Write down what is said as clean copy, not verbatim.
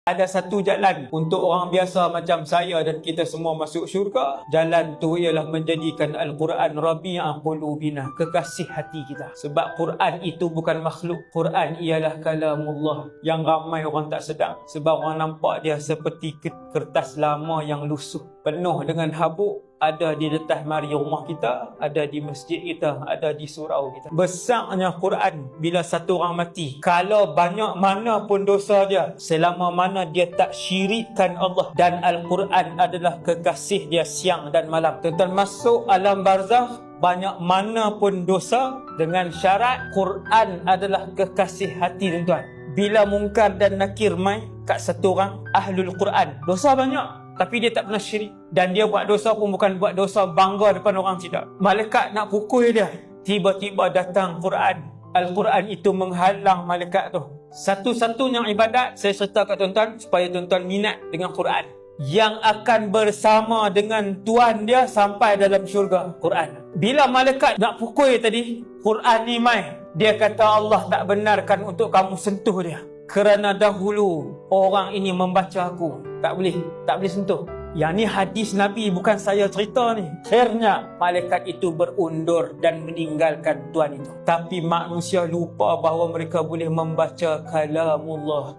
Ada satu jalan untuk orang biasa macam saya dan kita semua masuk syurga. Jalan tu ialah menjadikan Al-Quran Rabi'a qulubina, kekasih hati kita. Sebab Quran itu bukan makhluk. Quran ialah kalamullah yang ramai orang tak sedar. Sebab orang nampak dia seperti kertas lama yang lusuh, penuh dengan habuk. Ada di detas mari rumah kita, ada di masjid kita, ada di surau kita. Besarnya Quran bila satu orang mati, kalau banyak mana pun dosa dia, selama mana dia tak syirikkan Allah, dan Al-Quran adalah kekasih dia siang dan malam. Tuan-tuan masuk alam barzakh, banyak mana pun dosa, dengan syarat Quran adalah kekasih hati tuan-tuan. Bila mungkar dan nakir mai kat satu orang ahlul Quran, dosa banyak tapi dia tak pernah syirik, dan dia buat dosa pun bukan buat dosa bangga depan orang, tidak. Malaikat nak pukul dia, tiba-tiba datang Quran. Al-Quran itu menghalang malaikat tu. Satu-satunya ibadat saya cerita kat tuan-tuan supaya tuan-tuan minat dengan Quran, yang akan bersama dengan Tuhan dia sampai dalam syurga, Quran. Bila malaikat nak pukul tadi, Quran ni mai, dia kata Allah tak benarkan untuk kamu sentuh dia, kerana dahulu orang ini membaca aku. Tak boleh sentuh. Yang ni hadis Nabi, bukan saya cerita ni. Akhirnya malaikat itu berundur dan meninggalkan Tuhan itu. Tapi manusia lupa bahawa mereka boleh membaca kalamullah.